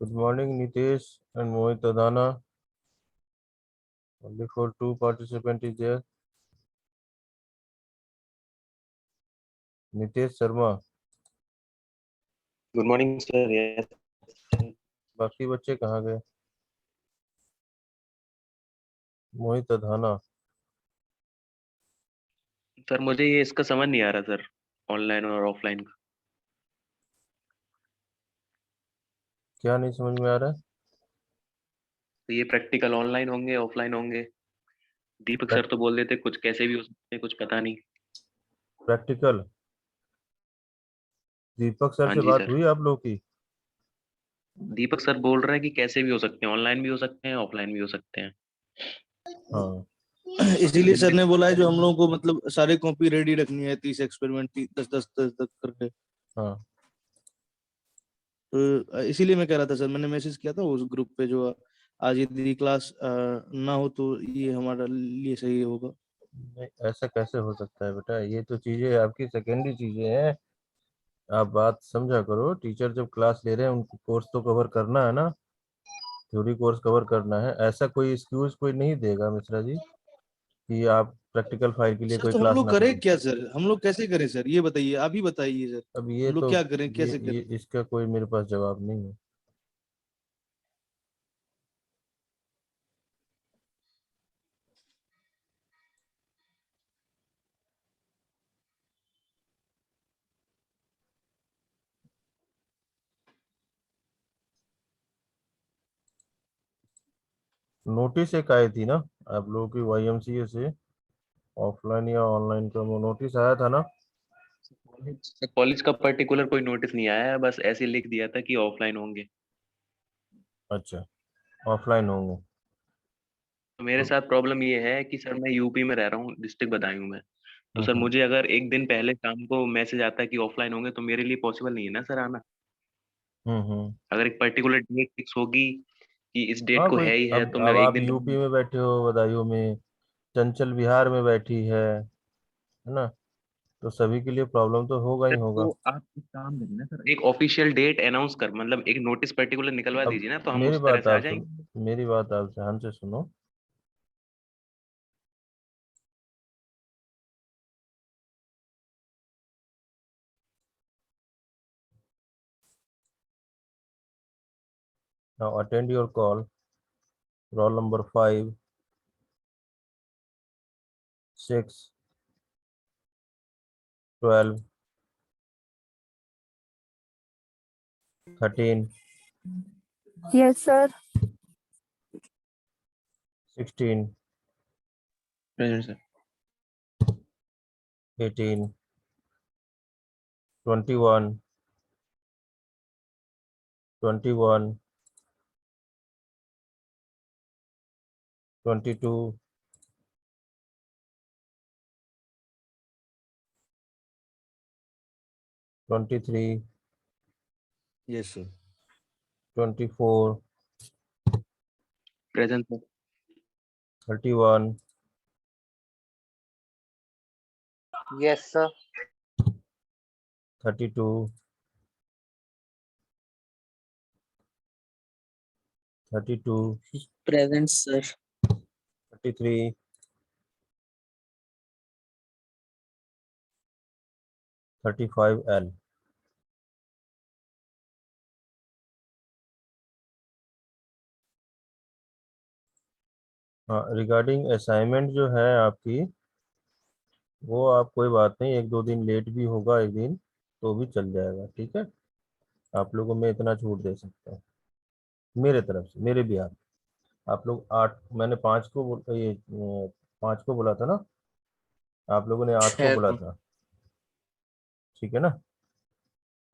Good morning, Nitesh and Mohit Adana. Only for two participant is there. Nitesh Sharma. Good morning sir. Yes बाकी बच्चे कहाँ गए? मोहित Adhana. Sir, मुझे ये इसका समझ नहीं आ रहा सर, ऑनलाइन और ऑफलाइन का। क्या नहीं समझ में आ रहा है? तो ये प्रैक्टिकल ऑनलाइन होंगे ऑफलाइन होंगे? दीपक सर तो बोल देते कुछ कैसे भी हो सकते हैं, कुछ पता नहीं। प्रैक्टिकल। दीपक सर हाँ से जी बात सर। हुई आप लोगों की? दीपक सर बोल रहे हैं कि कैसे भी हो सकते हैं, ऑनलाइन भी हो सकते हैं ऑफलाइन भी हो सकते हैं। हाँ। इसीलिए सर ने बोला है जो हम लोगों को मतलब सारे कॉपी रेडी रखनी है, 30 एक्सपेरिमेंट 10 करके। हाँ। तो इसीलिए मैं कह रहा था सर, मैंने मैसेज किया था उस ग्रुप पे, जो आज यदि क्लास ना हो तो ये हमारा लिए सही होगा। नहीं, ऐसा कैसे हो सकता है बेटा? ये तो चीजें आपकी सेकेंडरी चीजें हैं। आप बात समझा करो। टीचर जब क्लास ले रहे हैं उनको कोर्स तो कवर करना है ना। थ्योरी कोर्स कवर करना है। ऐसा कोई एक्सक्यूज कोई नहीं देगा मिश्रा जी कि आप प्रैक्टिकल फाइल के लिए सर कोई तो हम क्लास लोग ना करें करें। क्या सर, हम लोग कैसे करें सर, ये बताइए, आप ही बताइए सर, अब ये हम लोग तो क्या करें, ये कैसे ये करें? इसका कोई मेरे पास जवाब नहीं है। नोटिस एक आई थी ना आप लोगों की वाईएमसीए से, ऑफलाइन या ऑनलाइन का वो नोटिस आया था ना? कॉलेज का पर्टिकुलर कोई नोटिस नहीं आया है, बस ऐसे लिख दिया था कि ऑफलाइन होंगे। अच्छा, ऑफलाइन होंगे। तो मेरे तो साथ प्रॉब्लम ये है कि सर मैं यूपी में रह रहा हूँ, डिस्ट्रिक्ट बदायूं में। तो सर हम्म मुझे अगर एक दिन पहले शाम को मैसेज आता है कि ऑफलाइन होंगे तो मेरे लिए पॉसिबल नहीं है ना सर आना। हम्म। अगर एक पर्टिकुलर डेट फिक्स होगी कि इस डेट हाँ को कोई, है ही है अब तो मैं अब एक आप दिन यूपी पहले। में बैठे हो बदायूं में, चंचल बिहार में बैठी है ना? तो सभी के लिए प्रॉब्लम तो होगा ही सर होगा। तो आप एक काम करिए ना सर, एक ऑफिशियल डेट अनाउंस कर, मतलब एक नोटिस पर्टिकुलर निकलवा अब दीजिए ना, तो हम मेरी उस तरह बात से आ आप सुन, जाएंगे। मेरी बात आप ध्यान से सुनो। Now attend your call. Roll number 5, 6, 12, 13, Yes, sir. 16, present sir. 18, 21, 21, 22, 23, yes sir. 24, present sir. 31, Yes, sir. 32, 32, Present, sir. 33, 35L। हाँ, रिगार्डिंग असाइनमेंट जो है आपकी, वो आप कोई बात नहीं, एक दो दिन लेट भी होगा एक दिन तो भी चल जाएगा, ठीक है? आप लोगों में इतना छूट दे सकता हूँ मेरे तरफ से, मेरे भी आप लोग 8, मैंने 5 को ये 5 को बोला था ना, आप लोगों ने 8 को 6 बोला को। था, ठीक है ना?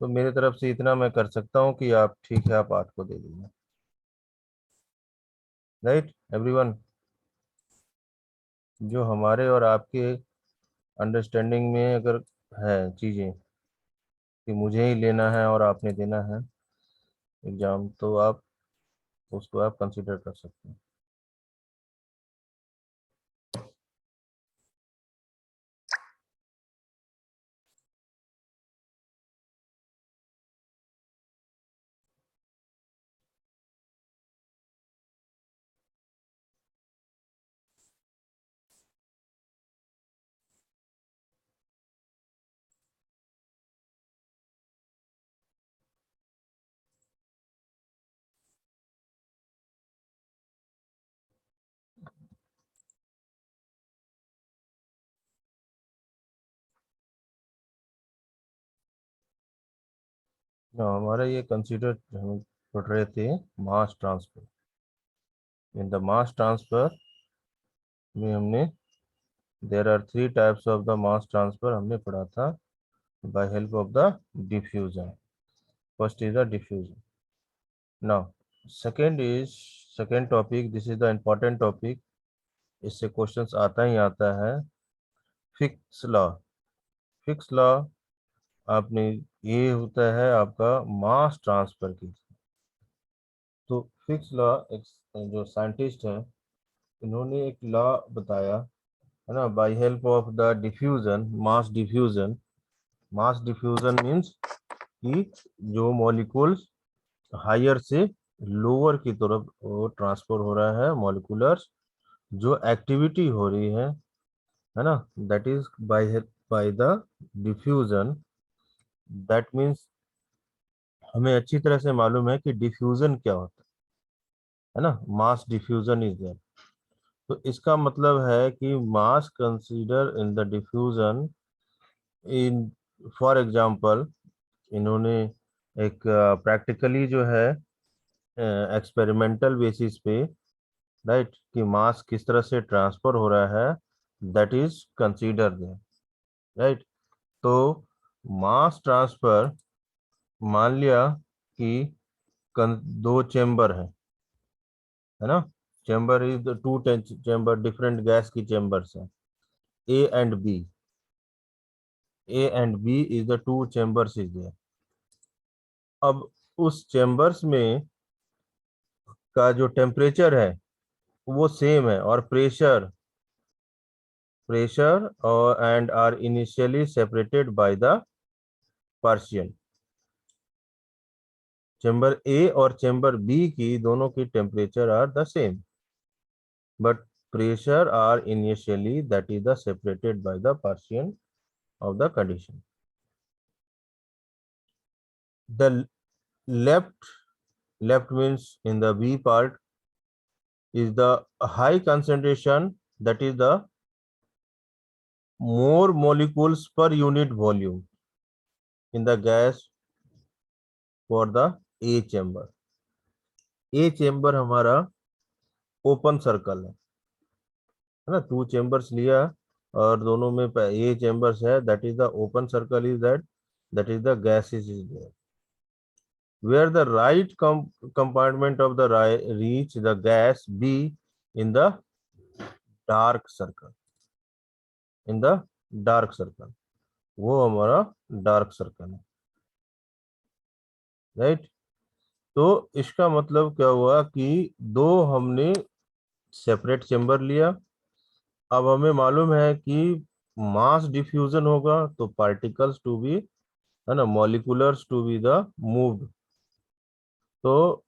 तो मेरे तरफ से इतना मैं कर सकता हूँ कि आप, ठीक है, आप 8 को दे दीजिए। Right everyone? जो हमारे और आपके अंडरस्टैंडिंग में अगर है चीज़ें कि मुझे ही लेना है और आपने देना है एग्ज़ाम, तो आप उसको आप कंसिडर कर सकते हैं। हमारा ये कंसीडर हम पढ़ रहे थे mass transfer. In the mass transfer में हमने there are 3 types of the mass transfer हमने पढ़ा था by help of the diffusion. First is the diffusion. Now second topic, this is the important topic, इससे क्वेश्चंस आता ही आता है। Fix law. फिक्स लॉ आपने, ये होता है आपका मास ट्रांसफर की। तो फिक्स लॉ जो साइंटिस्ट हैं इन्होंने एक लॉ बताया है ना, by help of the diffusion, mass diffusion. Mass diffusion means कि जो मॉलिक्यूल्स हायर से लोअर की तरफ वो ट्रांसफर हो रहा है, मॉलिक्यूलर जो एक्टिविटी हो रही है ना, that is by the diffusion. That means हमें अच्छी तरह से मालूम है कि डिफ्यूजन क्या होता है ना, मास डिफ्यूजन इज देयर। तो इसका मतलब है कि mass consider in the diffusion in, for example इन्होंने एक प्रैक्टिकली जो है एक्सपेरिमेंटल बेसिस पे, राइट, कि मास किस तरह से ट्रांसफर हो रहा है, that is consider there, right. तो मास ट्रांसफर, मान लिया कि दो चेंबर है ना, chamber is the two chamber, different gas की चेंबर्स हैं, A and B. A and B is the two chambers is there. अब उस चेंबर्स में का जो टेम्परेचर है वो सेम है, और प्रेशर और and are initially separated by the partition. Chamber A और चेंबर बी की दोनों की temperature are the same, but pressure are initially, that is the separated by the Partian of the condition. The left means in the B part is the high concentration, that is the more molecules per unit volume in the gas for the A chamber. A chamber हमारा open circle है ना, 2 chambers लिया और दोनों में A chambers है, that is the open circle is that is the gases is there, where the right compartment of the reach the gas B in the dark circle, in the dark circle, वो हमारा dark circle है, right. तो इसका मतलब क्या हुआ कि दो हमने सेपरेट चेंबर लिया। अब हमें मालूम है कि मास डिफ्यूजन होगा तो पार्टिकल्स टू बी, है ना, मॉलिक्यूलर्स टू बी द मूव्ड। तो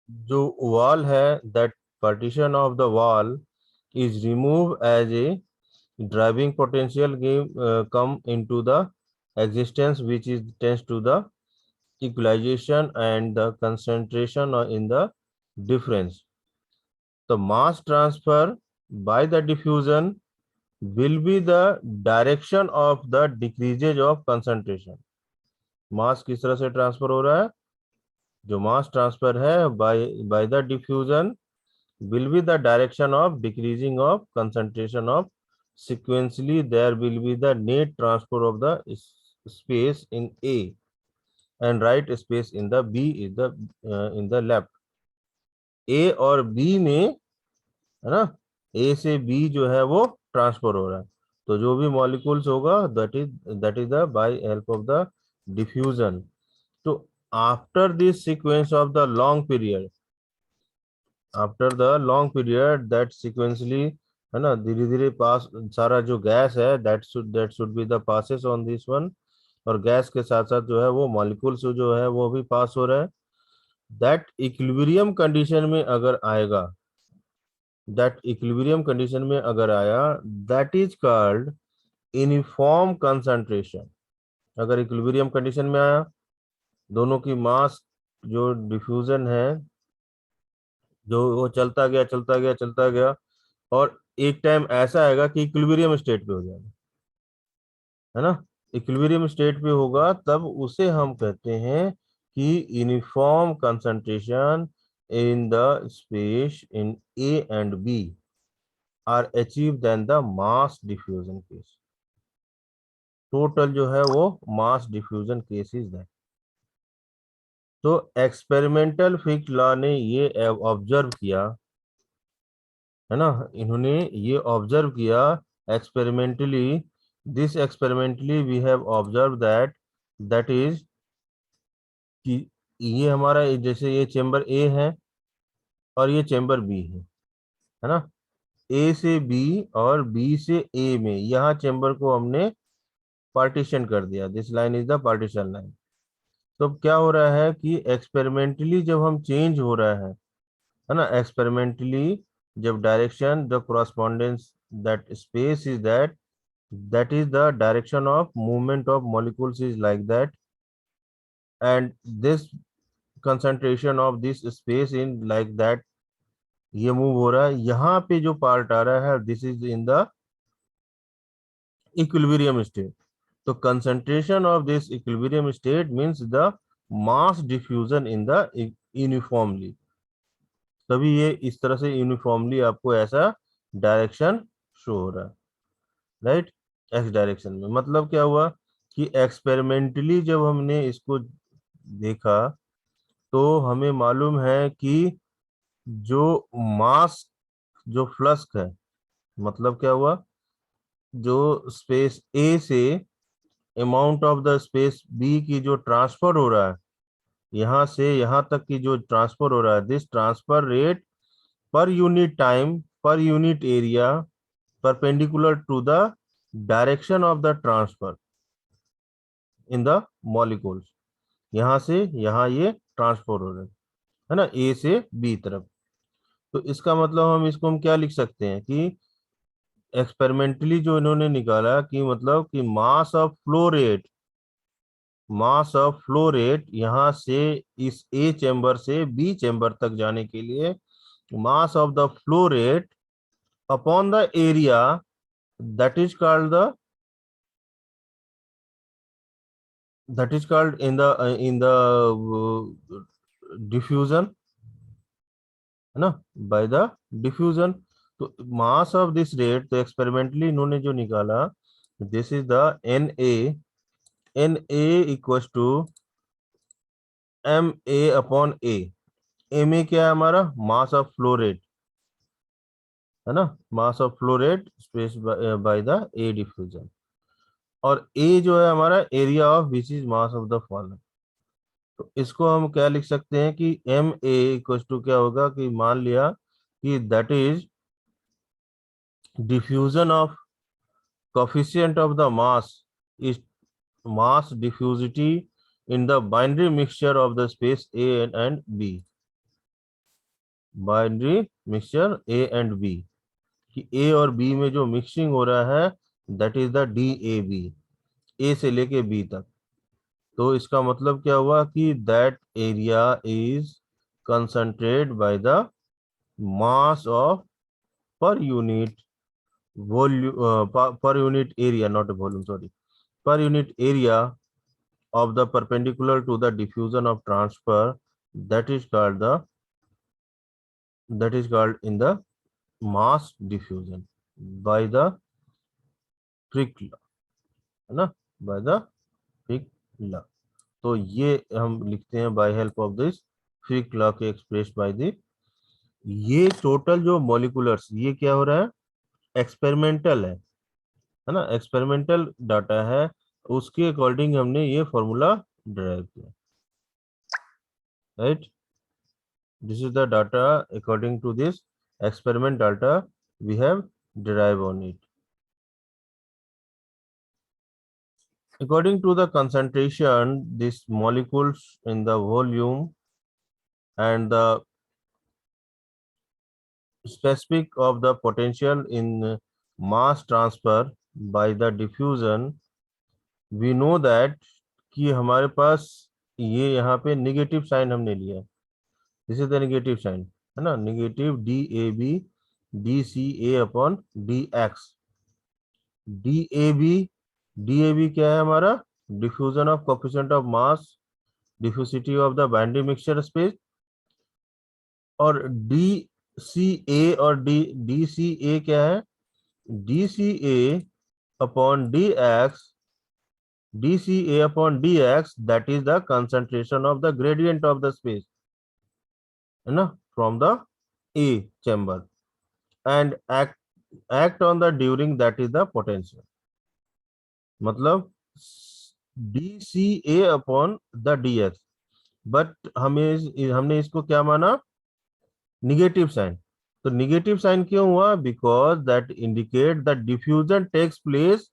जो वॉल है, that partition of the wall is removed as a driving potential come into the existence, which is tends to the equalization and the concentration in the difference. The mass transfer by the diffusion will be the direction of the decrease of concentration. मास किस तरह से transfer हो रहा है, जो mass transfer है by the diffusion will be the direction of decreasing of concentration of, sequentially there will be the net transfer of the space in A and right space in the B is the in the left. A और B में, है ना, A से B जो है वो transfer हो रहा है, तो जो भी मॉलिक्यूल्स होगा that is the by help of the diffusion. तो after this sequence of the long period, after the long period that sequentially, है ना, धीरे धीरे पास सारा जो गैस है that should be the passes on this one, और गैस के साथ साथ जो है वो मॉलिक्यूल्स जो है वो भी पास हो रहा है। दैट इक्विलिब्रियम कंडीशन में अगर आएगा, दैट इक्विलिब्रियम कंडीशन में अगर आया, that is called uniform concentration. अगर इक्विलिब्रियम कंडीशन में आया, दोनों की मास जो डिफ्यूजन है जो वो चलता गया और एक टाइम ऐसा आएगा कि इक्विलिब्रियम स्टेट पे हो जाएगा, है ना। इक्विलिब्रियम स्टेट पे होगा तब उसे हम कहते हैं कि uniform concentration in the space in A and B are achieve then the mass diffusion case. Total जो है वो मास डिफ्यूजन केसेस है। तो एक्सपेरिमेंटल फिक्स्ड लॉ ने ये ऑब्जर्व किया, है ना, इन्होंने ये ऑब्जर्व किया experimentally, this experimentally we have observe that is कि ये हमारा जैसे ये चेंबर ए है और ये चेंबर बी है ना, ए से बी और बी से ए में यहाँ चेंबर को हमने पार्टीशन कर दिया, this line is the partition line. तो अब क्या हो रहा है कि एक्सपेरिमेंटली जब हम चेंज हो रहा है ना, एक्सपेरिमेंटली जब direction the correspondence that space is that is the direction of movement of molecules is like that, and this concentration of this space in like that, ये मूव हो रहा है। यहाँ पे जो पार्ट आ रहा है this is in the equilibrium state. तो concentration of this equilibrium state means the mass diffusion in the uniformly, तभी ये इस तरह से यूनिफॉर्मली आपको ऐसा डायरेक्शन शो हो रहा है, राइट, एक्स डायरेक्शन में। मतलब क्या हुआ कि एक्सपेरिमेंटली जब हमने इसको देखा तो हमें मालूम है कि जो मास जो फ्लक्स है, मतलब क्या हुआ, जो स्पेस ए से amount of the space B की जो ट्रांसफर हो रहा है, यहाँ से यहाँ तक की जो ट्रांसफर हो रहा है, this transfer rate per unit time per unit area perpendicular to the direction of the transfer in the molecules, यहाँ से यहाँ ये ट्रांसफर हो रहे है ना, ए से बी तरफ। तो इसका मतलब हम क्या लिख सकते हैं कि एक्सपेरिमेंटली जो इन्होंने निकाला कि मतलब कि मास ऑफ फ्लो रेट यहाँ से इस ए चेंबर से बी चेंबर तक जाने के लिए मास of the flow rate upon the area that is called in the diffusion, है ना, बाय द डिफ्यूजन। तो मास ऑफ दिस रेट, तो एक्सपेरिमेंटली इन्होंने जो निकाला this is the N A equals to M A upon A. M A क्या है हमारा, मास ऑफ फ्लो रेट, है ना, mass of flow rate space by the A diffusion, और ए जो है हमारा area of which is mass of the fallen. तो इसको हम क्या लिख सकते हैं कि एम ए इक्वल टू क्या होगा कि मान लिया कि that is diffusion of coefficient of the mass is mass diffusivity in the binary mixture of the space A and B, binary mixture A and B, कि ए और B में जो मिक्सिंग हो रहा है that is the D A B, A से लेके B तक। तो इसका मतलब क्या हुआ कि that area is concentrate by the mass of per unit volume, पर unit area, not volume sorry, per unit area of the perpendicular to the diffusion of transfer, that is called in the mass diffusion by the Fick law, है ना, by the Fick law। तो ये हम लिखते हैं by help of this Fick law के express by the, ये total जो मॉलिकुलर्स, ये क्या हो रहा है, एक्सपेरिमेंटल है ना, एक्सपेरिमेंटल डाटा है, उसके अकॉर्डिंग हमने ये फॉर्मूला डिराइव किया, right. This is the data according to this experiment data we have derive on it. According to the concentration, these molecules in the volume and the specific of the potential in mass transfer by the diffusion, we know that कि हमारे पास ये यहाँ पे negative sign हमने लिया, this is the negative sign, है ना, negative D A B D C A upon D X. D A B DAB क्या है हमारा? Diffusion of coefficient of mass, diffusivity of the binding mixture space. और DCA और DCA क्या है? DCA upon DX, DCA upon DX, that is the concentration of the gradient of the space, है ना, from the A chamber, and act on the during, that is the potential. मतलब DCA upon the DX, but हमने इसको क्या माना? Negative sign. तो negative sign क्यों हुआ? Because that indicate the diffusion takes place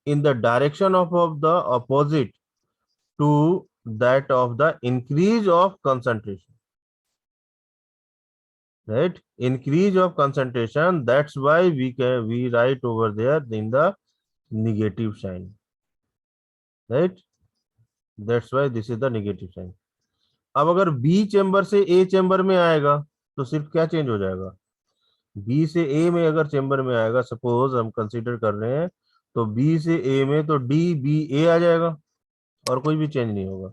in the direction of the opposite to that of the increase of concentration, right? Increase of concentration, that's why we write over there in the negative sign, right? That's why this is the negative sign. अब अगर B chamber से A chamber में आएगा तो सिर्फ क्या change हो जाएगा? B से A में अगर चेंबर में आएगा, सपोज हम कंसीडर कर रहे हैं, तो B से A में तो DBA आ जाएगा और कोई भी चेंज नहीं होगा।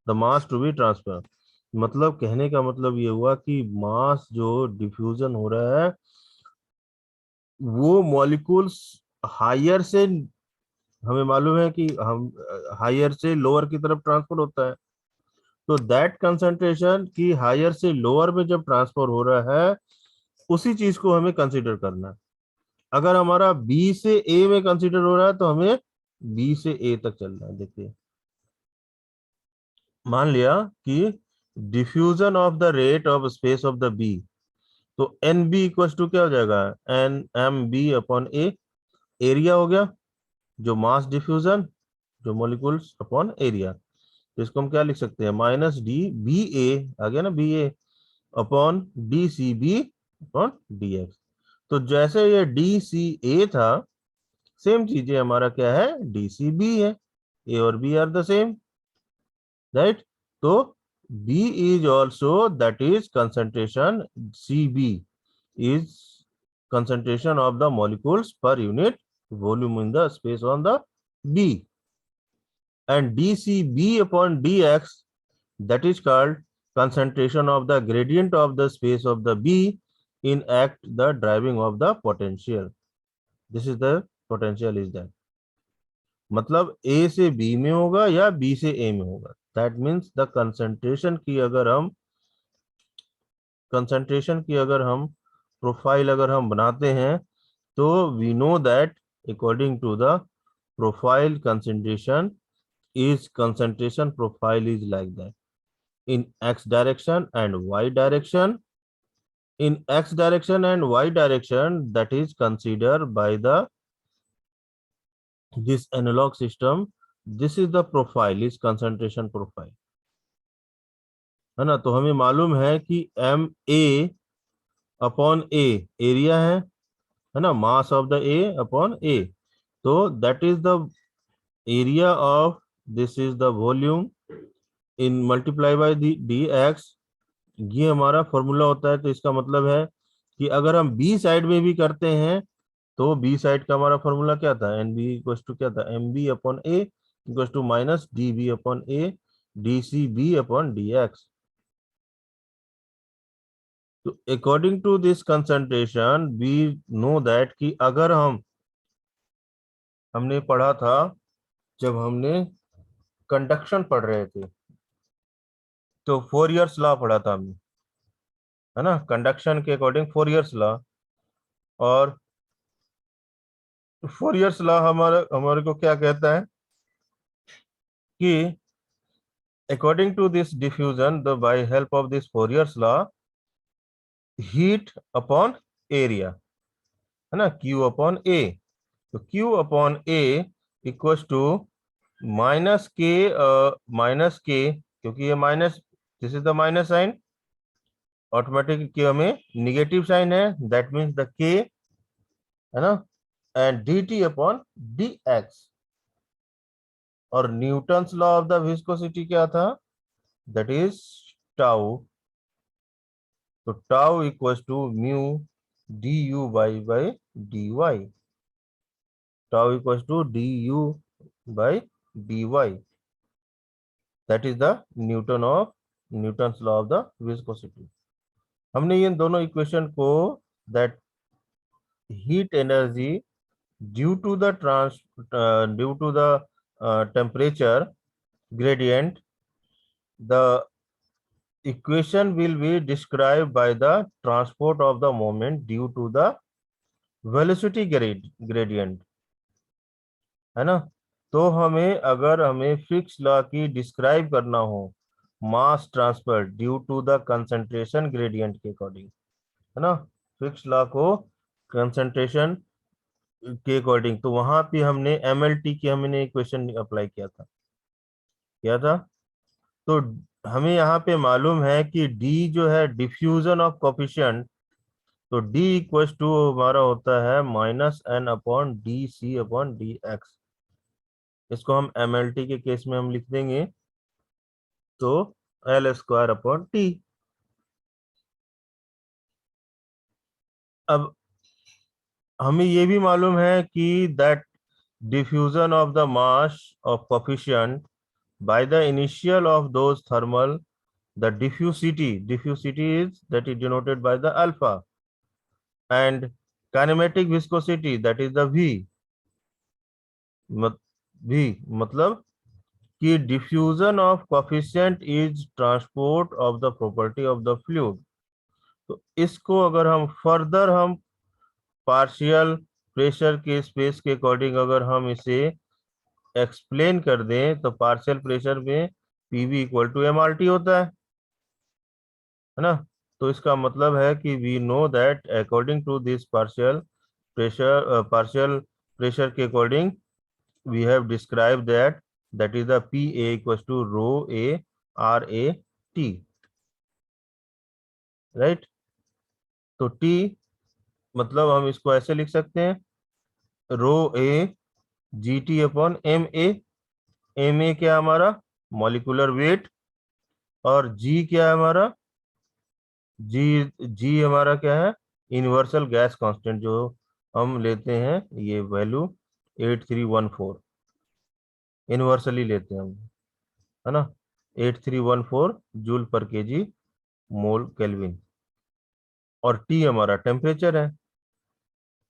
The mass to be transfer, मतलब कहने का मतलब ये हुआ कि मास जो डिफ्यूजन हो रहा है वो मॉलिक्यूल्स हायर से, हमें मालूम है कि हम हायर से लोअर की तरफ ट्रांसफर होता है, तो दैट कंसंट्रेशन की हायर से लोअर में जब ट्रांसफर हो रहा है उसी चीज को हमें कंसीडर करना है। अगर हमारा बी से ए में कंसीडर हो रहा है तो हमें बी से ए तक चलना है। देखिए, मान लिया कि diffusion of the rate of space of the B, तो एन बी इक्वल टू क्या हो जाएगा? N M B upon A, area हो गया जो मास डिफ्यूजन, जो मॉलिक्यूल्स अपॉन एरिया। तो इसको हम क्या लिख सकते हैं? माइनस डी बी ए, आ गया ना, B A upon D C B upon D X. तो जैसे ये डी सी ए था, सेम चीजें हमारा क्या है? डी सी बी है। ए और B are the same, right? तो B is also, that is concentration, CB is concentration of the molecules per unit volume in the space on the B, and DCB upon DX, that is called concentration of the gradient of the space of the B in act the driving of the potential. This is the potential is that, मतलब A से B में होगा या B से A में होगा। That means the concentration की अगर हम प्रोफाइल अगर हम बनाते हैं तो we know that according to the profile concentration profile is like that in x direction and y direction. In x direction and y direction, that is considered by the this analog system, this is the profile, is concentration profile, है ना। तो हमें मालूम है कि M A upon A area है ना, mass of the A upon A. तो that is the area of, this is the volume in multiply by D X, ये हमारा फॉर्मूला होता है। तो इसका मतलब है कि अगर हम बी साइड में भी करते हैं तो बी साइड का हमारा फॉर्मूला क्या था? एन बी इक्वल टू क्या था? M B upon A equal to minus D B upon A D C B upon D X. तो according to this concentration we know that कि अगर हमने पढ़ा था जब हमने कंडक्शन पढ़ रहे थे तो फोरियर्स लॉ पढ़ा था हमने, है ना, कंडक्शन के अकॉर्डिंग फोरियर्स लॉ। और फोरियर्स लॉ हमारे को क्या कहता है कि according to this diffusion the by help of this Fourier's law, heat upon area, है ना, Q अपॉन ए। तो Q upon A equal to minus K, क्योंकि ये minus, this is the minus sign, automatic के हमें negative sign है, that means the K, है ना, एंड dt अपॉन dx। और Newton's law of the viscosity क्या था? That is tau. तो tau equal to mu du by dy, tau equal to du by dy. That is the Newton's law of the viscosity. हमने इन दोनों equation को that heat energy due to the temperature gradient, the equation will be described by the transport of the moment due to the velocity gradient, है ना। तो हमें अगर हमें fix law की डिस्क्राइब करना हो mass transfer due to the concentration gradient के अकॉर्डिंग, है ना, फिक्स लॉ को कंसंट्रेशन के अकॉर्डिंग, तो वहां पे हमने MLT की हमने इक्वेशन अप्लाई किया था। तो हमें यहाँ पे मालूम है कि D जो है डिफ्यूजन ऑफ कोफिशिएंट, तो D इक्वल टू हमारा होता है -n/dc/dx। इसको हम MLT के केस में हम लिख देंगे तो L²/T। अब हमें ये भी मालूम है कि that diffusion of the mass of coefficient by the initial of those thermal, the diffusivity is that is denoted by the alpha, and kinematic viscosity that is the V मतलब कि diffusion of coefficient is transport of the property of the fluid। तो इसको अगर हम further हम partial pressure के space के according अगर हम इसे एक्सप्लेन कर दें तो पार्शियल प्रेशर में PV = MRT होता है ना। तो इसका मतलब है कि we know that according to this partial pressure के according we have describe that is the PA = ρA RAT, right. तो T मतलब हम इसको ऐसे लिख सकते हैं ρA GT/MA। MA क्या हमारा मॉलिक्यूलर वेट, और G क्या है हमारा जी हमारा क्या है यूनिवर्सल गैस कांस्टेंट, जो हम लेते हैं ये वैल्यू 8314 यूनिवर्सली लेते हैं हम, है ना, 8314 जूल पर केजी मोल केल्विन। और T हमारा टेम्परेचर है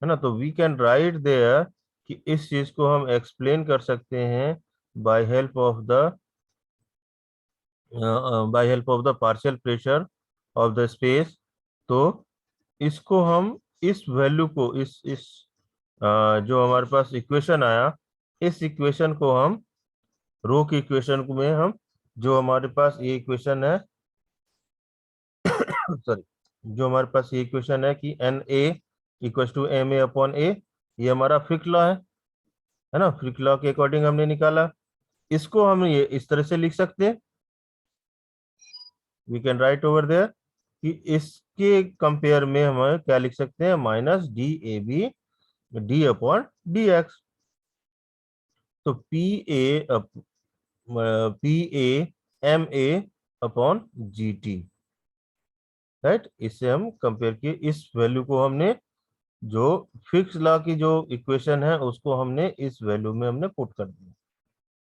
ना। तो वी कैन राइट देयर कि इस चीज को हम एक्सप्लेन कर सकते हैं by help of the partial pressure of the space. तो इसको हम इस वैल्यू को इस जो हमारे पास इक्वेशन आया, इस इक्वेशन को हम रो की इक्वेशन में हम जो हमारे पास ये इक्वेशन है सॉरी, जो हमारे पास ये इक्वेशन है कि NA = MA/A, ये हमारा फिक्स लॉ है ना। फिक्स लॉ के अकॉर्डिंग हमने निकाला। इसको हम ये इस तरह से लिख सकते हैं, we can write over there कि इसके कंपेयर में हम क्या लिख सकते हैं -DAB D/dx। तो PA/MA/GT, राइट। इससे हम कंपेयर किए, इस वैल्यू को हमने जो फिक्स लॉ की जो इक्वेशन है उसको हमने इस वैल्यू में हमने पुट कर दिया,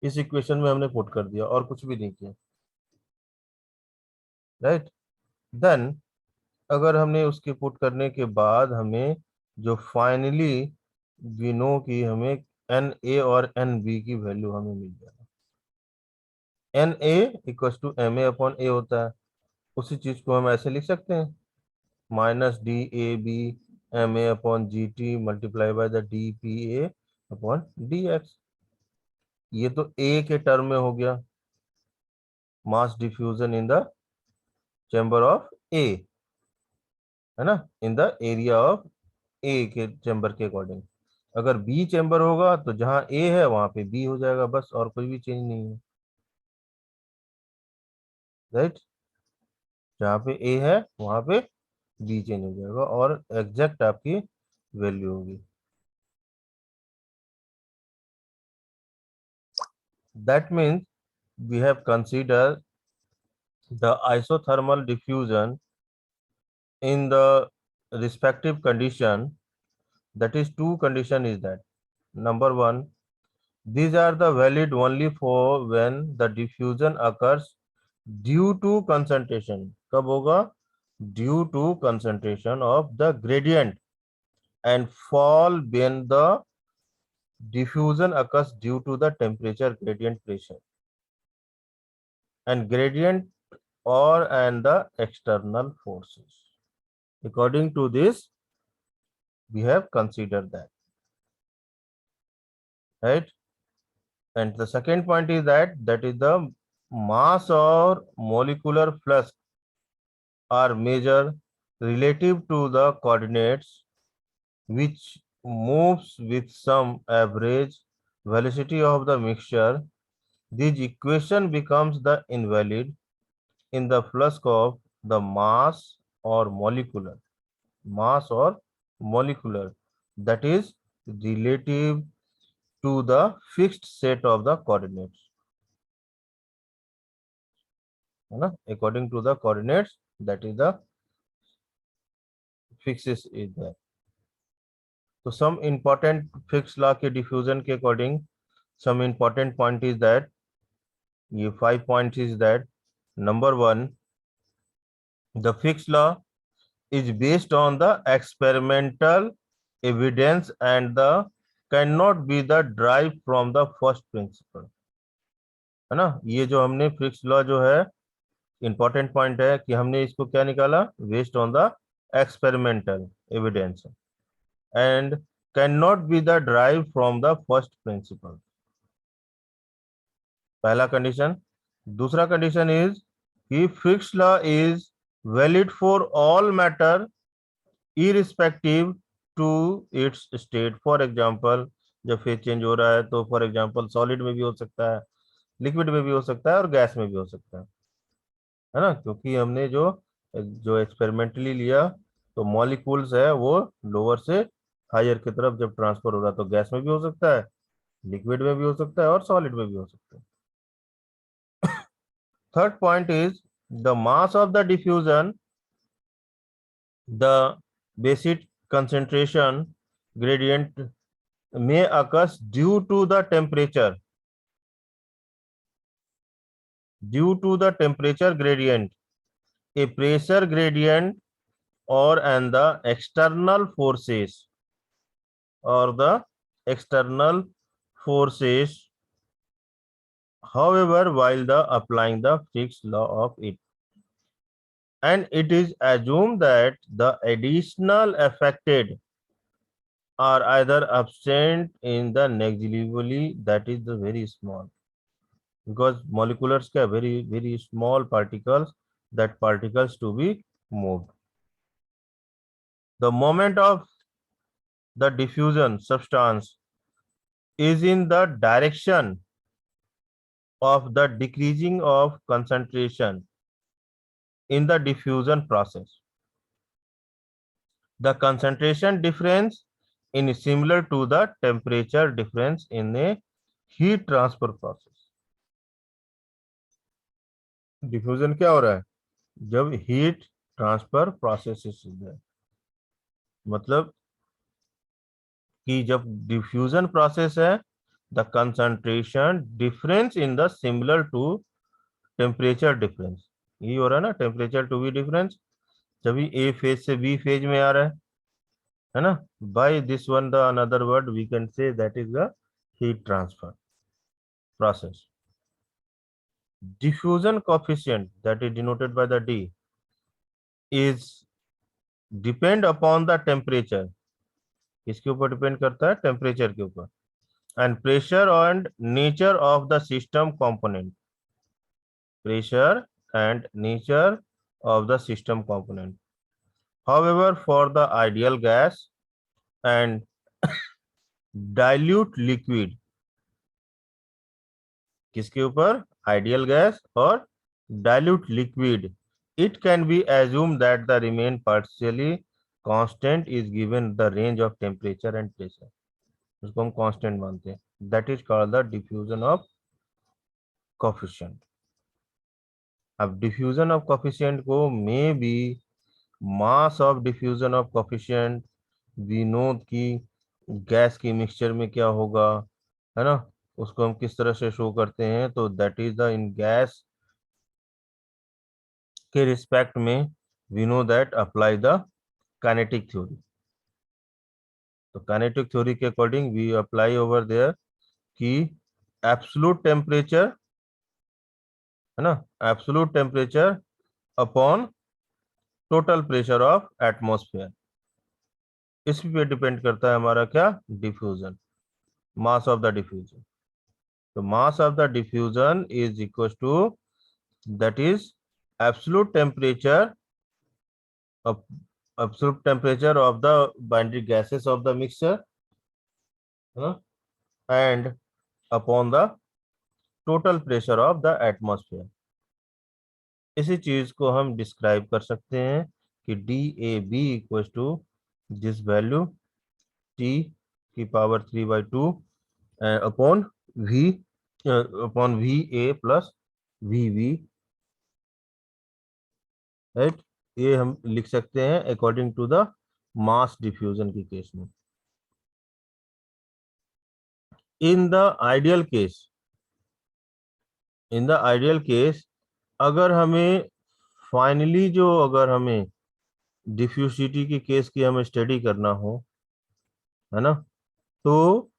इस इक्वेशन में हमने पुट कर दिया और कुछ भी नहीं किया, राइट। देन अगर हमने उसके पुट करने के बाद हमें जो फाइनली वी नो कि हमें NA और NB की वैल्यू हमें मिल जाएगा। NA = MA/A होता है, उसी चीज को हम ऐसे लिख सकते हैं -DAB MA/GT multiply by the DPA/dx। ये तो A के टर्म में हो गया, mass diffusion in the chamber of A, है ना, in the area of A के चैम्बर के अकॉर्डिंग। अगर B चैम्बर होगा तो जहां A है वहां पे B हो जाएगा, बस, और कोई भी चेंज नहीं है, राइट। जहाँ पे A है वहां पे B चेंज हो जाएगा और एग्जैक्ट आपकी वैल्यू होगी। That means we have considered the isothermal diffusion in the respective condition. That is, two condition is that number one, These are the valid only for when the diffusion occurs due to concentration. कब होगा? Due to concentration of the gradient, and fall when the diffusion occurs due to the temperature gradient pressure and gradient or and the external forces. According to this, we have considered that, right? And the second point is that is the mass or molecular flux are measured relative to the coordinates, which moves with some average velocity of the mixture. This equation becomes the invalid in the flux of the mass or molecular, that is relative to the fixed set of the coordinates, है ना? According to the coordinates, that is the fixes is there. So some important Fick's law के diffusion के according, some important point is that ये 5 points is that number 1, the Fick's law is based on the experimental evidence and the cannot be the derived from the first principle, है ना? ये जो हमने Fick's law जो है important point है कि हमने इसको क्या निकाला? Based on the experimental evidence and can not be derived from the first principle, पहला कंडीशन. दूसरा कंडीशन इज कि Fick's law is valid for all matter irrespective to its state. For example, जब phase change हो रहा है तो for example solid में भी हो सकता है, लिक्विड में भी हो सकता है और गैस में भी हो सकता है ना? क्योंकि हमने जो एक्सपेरिमेंटली लिया तो मॉलिक्यूल्स है वो लोअर से हायर की तरफ जब ट्रांसफर हो रहा है तो गैस में भी हो सकता है, लिक्विड में भी हो सकता है और सॉलिड में भी हो सकता है. Third point is the mass of the diffusion, the basic concentration gradient may occurs due to the temperature gradient, a pressure gradient or and the external forces however while the applying the Fick's law of it, and it is assumed that the additional affected are either absent in the negligibly, that is the very small, because moleculars are very small particles, that particles to be moved. The moment of the diffusion substance is in the direction of the decreasing of concentration in the diffusion process. The concentration difference is similar to the temperature difference in a heat transfer process. Diffusion क्या हो रहा है? जब heat transfer process है, मतलब कि जब diffusion process है, the concentration difference in the similar to temperature difference. ये हो रहा है ना, temperature to be difference, जब भी A phase से B phase में आ रहा है ना? By this one, the another word we can say that is the heat transfer process. Diffusion coefficient, that is denoted by the D, is depend upon the temperature. किसके ऊपर depend करता है? Temperature के ऊपर. And pressure and nature of the system component. Pressure and nature of the system component. However, for the ideal gas and dilute liquid, किसके ऊपर? Ideal gas और dilute liquid, it can be assumed that the remain partially constant is given the range of temperature and pressure. उसको हम constant मानते हैं. That is called the diffusion of coefficient. अब diffusion of coefficient को may be mass of diffusion of coefficient, we know कि gas की mixture में क्या होगा, है ना? उसको हम किस तरह से शो करते हैं, तो that is the in gas के रिस्पेक्ट में we know that apply the kinetic theory. तो काइनेटिक थ्योरी के according we apply over there कि एब्सोल्यूट टेम्परेचर, है ना, absolute temperature upon total pressure of atmosphere, इस पे डिपेंड करता है हमारा क्या, diffusion, mass of the diffusion. तो mass of the diffusion is equal to that is absolute temperature of absolute temperature of the binary gases of the mixture, and upon the total pressure of the atmosphere। इसी चीज को हम describe कर सकते हैं कि D A B equal to this value T की power 3/2 upon V A plus V V, right. ये हम लिख सकते हैं according to the mass diffusion के केस में। In the ideal case, in the ideal case अगर हमें फाइनली जो अगर हमें डिफ्यूसिटी के केस की हमें स्टडी करना हो, है ना, तो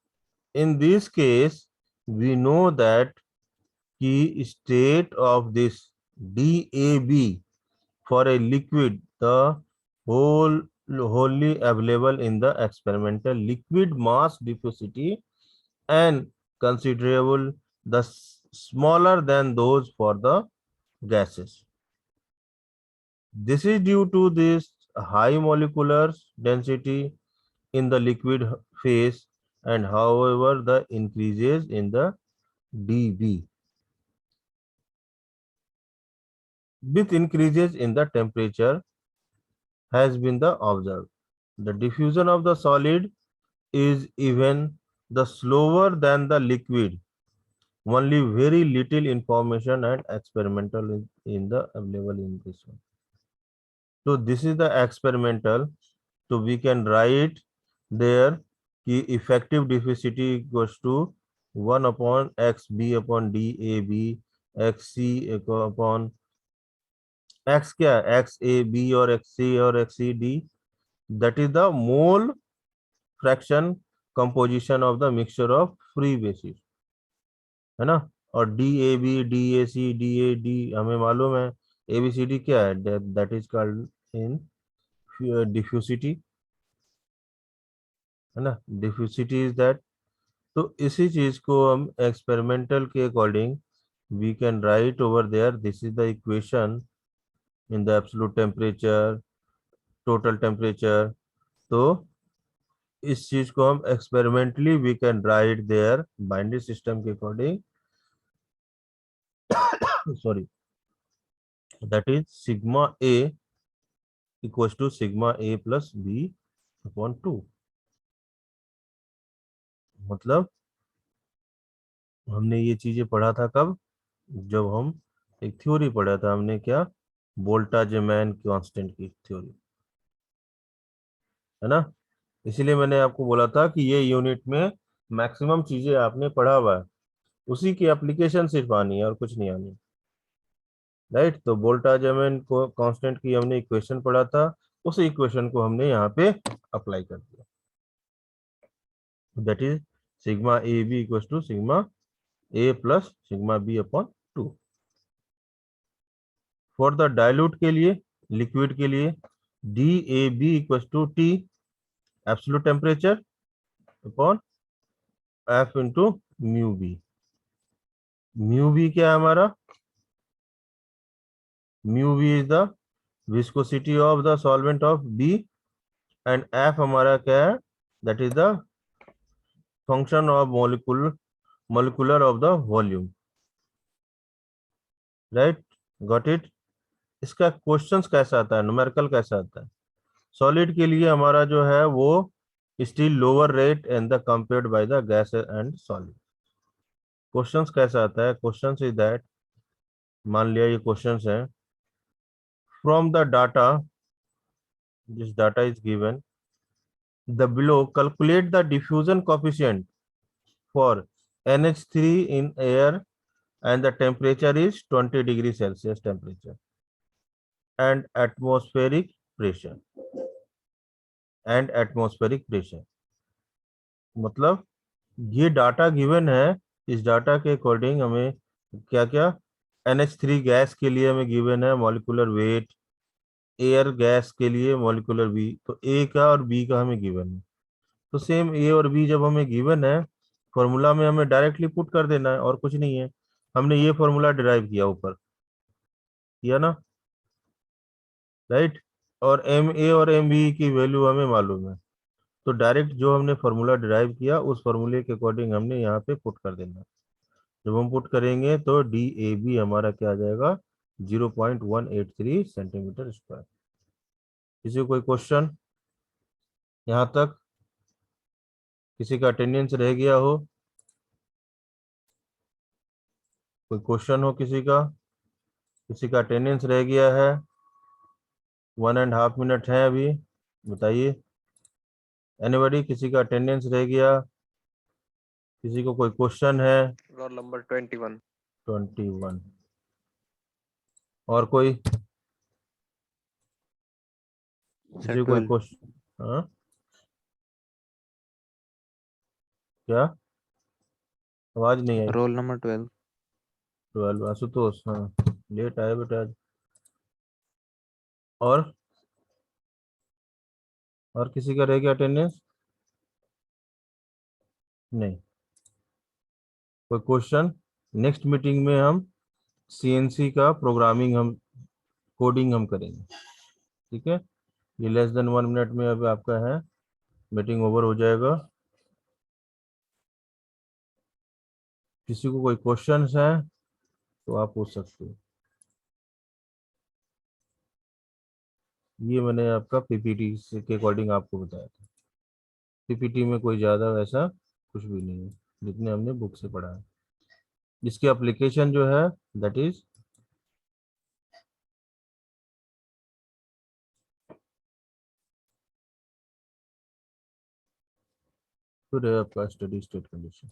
in this case we know that कि state of this DAB for a liquid the wholly available in the experimental liquid mass diffusivity and considerable the smaller than those for the gases. This is due to this high molecular density in the liquid phase and however the increases in the dB with increases in the temperature has been the observed. The diffusion of the solid is even the slower than the liquid. Only very little information and experimental is in the available in this one. So this is the experimental. So we can write there कि effective diffusivity equals to 1 upon x b upon DAB x c upon x क्या x a b और x c और x c d, that is the mole fraction composition of the mixture of free bases, है ना। और DAB DAC DAD हमें मालूम है, ABCD क्या है, that is called in diffusivity, है ना, diffusivity is that। तो इसी चीज को हम एक्सपेरिमेंटल के according we can write over there, this is the equation in the absolute temperature, total temperature। तो इस चीज को हम experimentally we can write there binary system के according, sorry, that is sigma A equals to sigma A plus B upon 2। मतलब हमने ये चीजें पढ़ा था कब, जब हम एक थ्योरी पढ़ा था हमने, क्या, बोल्टा-ज़ेमैन कांस्टेंट की थ्योरी, है ना। इसीलिए मैंने आपको बोला था कि ये यूनिट में मैक्सिमम चीजें आपने पढ़ा हुआ है, उसी की एप्लीकेशन सिर्फ आनी है और कुछ नहीं आनी, राइट। तो बोल्टा-ज़ेमैन को कांस्टेंट की हमने इक्वेशन पढ़ा था, उस इक्वेशन को हमने यहाँ पे अप्लाई कर दिया, that is sigma A B equal to sigma A plus sigma B upon 2। For the dilute के लिए, लिक्विड के लिए, D A B equal to T absolute temperature upon F into mu B. Mu B क्या है हमारा, mu B is the viscosity of the solvent of B and F हमारा क्या है, that is the function of molecular of the volume, right, got it. इसका questions कैसा आता है, न्यूमेरिकल कैसा आता है, सॉलिड के लिए हमारा जो है वो still lower rate and the compared by the gas and solid. Questions कैसा आता है, क्वेश्चंस इज दैट, मान लिया ये क्वेश्चंस है, from the data, this data is given, the below calculate the diffusion coefficient for NH3 in air and the temperature is 20 degree Celsius temperature and atmospheric pressure मतलब ये data given है, इस data के according हमें क्या क्या NH3 gas के लिए हमें गिवन है मॉलिक्यूलर वेट, एयर गैस के लिए मॉलिक्यूलर बी, तो ए का और बी का हमें गिवन है। तो सेम ए और बी जब हमें गिवन है फॉर्मूला में हमें डायरेक्टली पुट कर देना है और कुछ नहीं है। हमने ये फॉर्मूला डिराइव किया ऊपर, किया ना, राइट। और एम ए और एम बी की वैल्यू हमें मालूम है, तो डायरेक्ट जो हमने फार्मूला डिराइव किया उस फार्मूले के अकॉर्डिंग हमने यहाँ पे पुट कर देना। जब हम पुट करेंगे तो डी ए बी हमारा क्या आ जाएगा 0.183 सेंटीमीटर स्क्वायर। किसी को कोई क्वेश्चन यहाँ तक? किसी का अटेंडेंस रह गया हो? कोई क्वेश्चन हो किसी का? किसी का अटेंडेंस रह गया है? 1.5 मिनट है अभी, बताइए। एनीबॉडी, किसी का अटेंडेंस रह गया? किसी को कोई क्वेश्चन है? Roll number 21। 21। और कोई? किसी को कोई क्वेश्चन? हाँ क्या? आवाज नहीं आई। Roll number 12। 12 आशुतोष, हाँ लेट आए बेटा आज। और किसी का रह गया अटेंडेंस? नहीं। कोई क्वेश्चन? नेक्स्ट मीटिंग में हम CNC का प्रोग्रामिंग, हम कोडिंग हम करेंगे, ठीक है। ये लेस देन 1 मिनट में अभी आपका है, मीटिंग ओवर हो जाएगा। किसी को कोई क्वेश्चंस है तो आप पूछ सकते हो। ये मैंने आपका PPT से के अकॉर्डिंग आपको बताया था। PPT में कोई ज़्यादा वैसा कुछ भी नहीं है, जितने हमने बुक से पढ़ा है। इसकी एप्लीकेशन जो है दैट इज फिर है आपका स्टडी स्टेट कंडीशन।